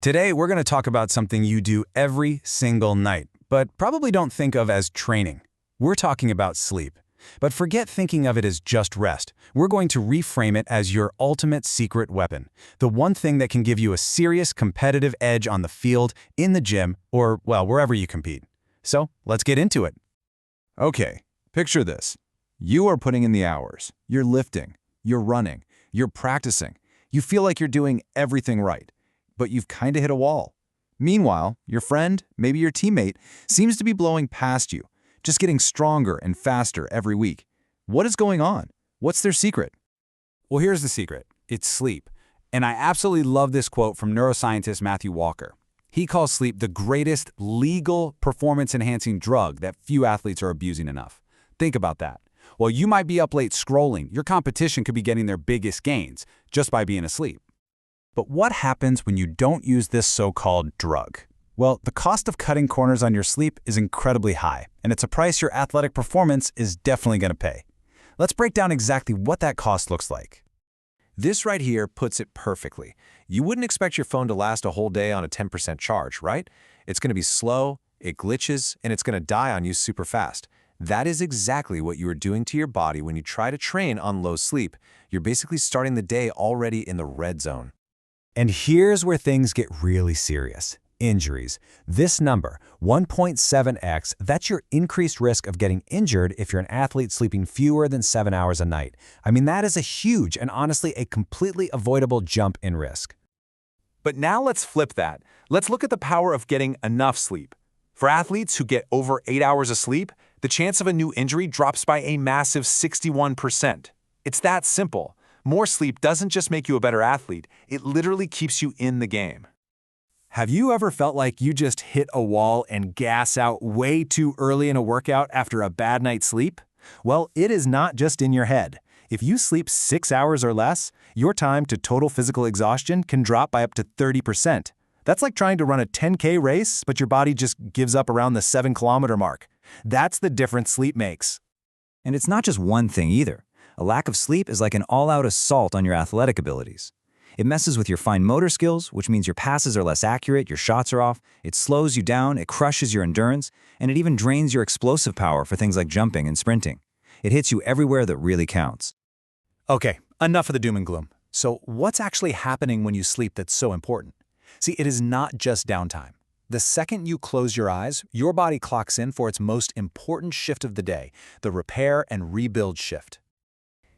Today, we're going to talk about something you do every single night, but probably don't think of as training. We're talking about sleep. But forget thinking of it as just rest. We're going to reframe it as your ultimate secret weapon, the one thing that can give you a serious competitive edge on the field, in the gym, or, well, wherever you compete. So, let's get into it. Okay, picture this. You are putting in the hours. You're lifting. You're running. You're practicing. You feel like you're doing everything right, but you've kind of hit a wall. Meanwhile, your friend, maybe your teammate, seems to be blowing past you, just getting stronger and faster every week. What is going on? What's their secret? Well, here's the secret. It's sleep. And I absolutely love this quote from neuroscientist Matthew Walker. He calls sleep the greatest legal performance-enhancing drug that few athletes are abusing enough. Think about that. While you might be up late scrolling, your competition could be getting their biggest gains just by being asleep. But what happens when you don't use this so-called drug? Well, the cost of cutting corners on your sleep is incredibly high, and it's a price your athletic performance is definitely going to pay. Let's break down exactly what that cost looks like. This right here puts it perfectly. You wouldn't expect your phone to last a whole day on a 10% charge, right? It's going to be slow, it glitches, and it's going to die on you super fast. That is exactly what you are doing to your body when you try to train on low sleep. You're basically starting the day already in the red zone. And here's where things get really serious. Injuries. This number, 1.7x, that's your increased risk of getting injured if you're an athlete sleeping fewer than 7 hours a night. I mean, that is a huge and honestly a completely avoidable jump in risk. But now let's flip that. Let's look at the power of getting enough sleep. For athletes who get over 8 hours of sleep, the chance of a new injury drops by a massive 61%. It's that simple. More sleep doesn't just make you a better athlete, it literally keeps you in the game. Have you ever felt like you just hit a wall and gas out way too early in a workout after a bad night's sleep? Well, it is not just in your head. If you sleep 6 hours or less, your time to total physical exhaustion can drop by up to 30%. That's like trying to run a 10K race, but your body just gives up around the 7-kilometer mark. That's the difference sleep makes. And it's not just one thing either. A lack of sleep is like an all-out assault on your athletic abilities. It messes with your fine motor skills, which means your passes are less accurate, your shots are off, it slows you down, it crushes your endurance, and it even drains your explosive power for things like jumping and sprinting. It hits you everywhere that really counts. Okay, enough of the doom and gloom. So what's actually happening when you sleep that's so important? See, it is not just downtime. The second you close your eyes, your body clocks in for its most important shift of the day, the repair and rebuild shift.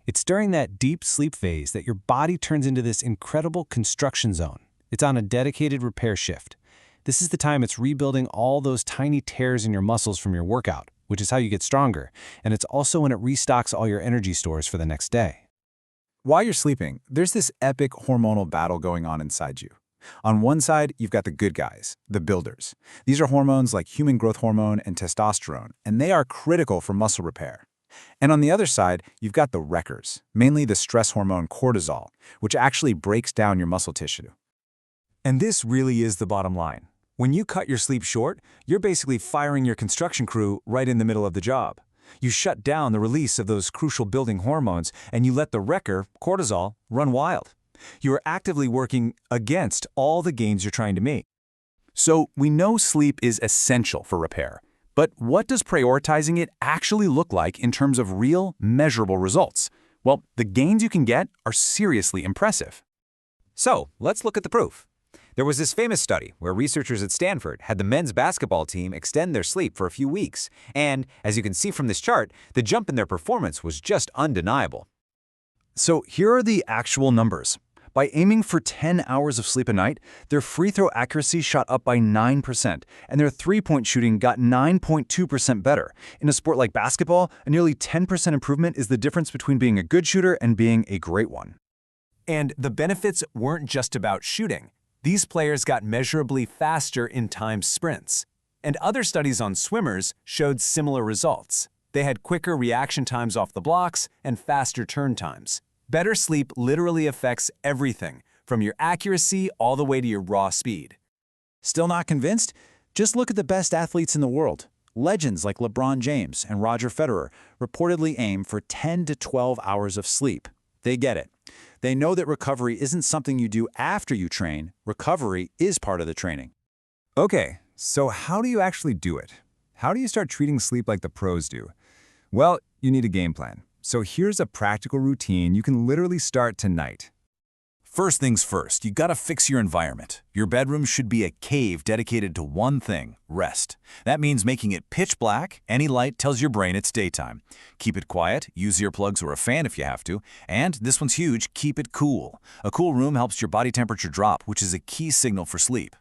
It's during that deep sleep phase that your body turns into this incredible construction zone. It's on a dedicated repair shift. This is the time it's rebuilding all those tiny tears in your muscles from your workout, which is how you get stronger, and it's also when it restocks all your energy stores for the next day. While you're sleeping, there's this epic hormonal battle going on inside you. On one side, you've got the good guys, the builders. These are hormones like human growth hormone and testosterone, and they are critical for muscle repair. And on the other side, you've got the wreckers, mainly the stress hormone cortisol, which actually breaks down your muscle tissue. And this really is the bottom line. When you cut your sleep short, you're basically firing your construction crew right in the middle of the job. You shut down the release of those crucial building hormones, and you let the wrecker, cortisol, run wild. You are actively working against all the gains you're trying to make. So we know sleep is essential for repair. But what does prioritizing it actually look like in terms of real, measurable results? Well, the gains you can get are seriously impressive. So, let's look at the proof. There was this famous study where researchers at Stanford had the men's basketball team extend their sleep for a few weeks. And, as you can see from this chart, the jump in their performance was just undeniable. So here are the actual numbers. By aiming for 10 hours of sleep a night, their free throw accuracy shot up by 9%, and their three-point shooting got 9.2% better. In a sport like basketball, a nearly 10% improvement is the difference between being a good shooter and being a great one. And the benefits weren't just about shooting. These players got measurably faster in timed sprints. And other studies on swimmers showed similar results. They had quicker reaction times off the blocks and faster turn times. Better sleep literally affects everything, from your accuracy all the way to your raw speed. Still not convinced? Just look at the best athletes in the world. Legends like LeBron James and Roger Federer reportedly aim for 10 to 12 hours of sleep. They get it. They know that recovery isn't something you do after you train. Recovery is part of the training. Okay, so how do you actually do it? How do you start treating sleep like the pros do? Well, you need a game plan. So here's a practical routine you can literally start tonight. First things first, you gotta fix your environment. Your bedroom should be a cave dedicated to one thing, rest. That means making it pitch black. Any light tells your brain it's daytime. Keep it quiet, use earplugs or a fan if you have to. And this one's huge, keep it cool. A cool room helps your body temperature drop, which is a key signal for sleep.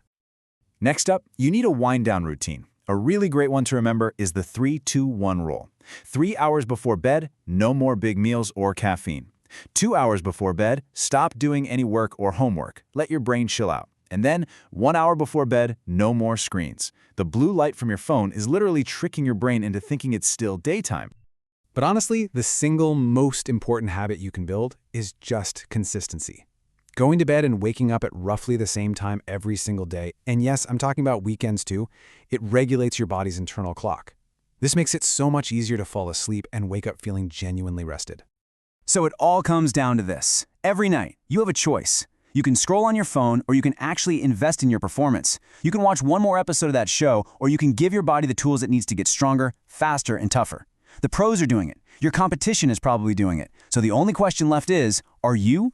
Next up, you need a wind-down routine. A really great one to remember is the 3-2-1 rule. 3 hours before bed, no more big meals or caffeine. 2 hours before bed, stop doing any work or homework. Let your brain chill out. And then, 1 hour before bed, no more screens. The blue light from your phone is literally tricking your brain into thinking it's still daytime. But honestly, the single most important habit you can build is just consistency. Going to bed and waking up at roughly the same time every single day, and yes, I'm talking about weekends too, it regulates your body's internal clock. This makes it so much easier to fall asleep and wake up feeling genuinely rested. So it all comes down to this. Every night, you have a choice. You can scroll on your phone, or you can actually invest in your performance. You can watch one more episode of that show, or you can give your body the tools it needs to get stronger, faster, and tougher. The pros are doing it. Your competition is probably doing it. So the only question left is, are you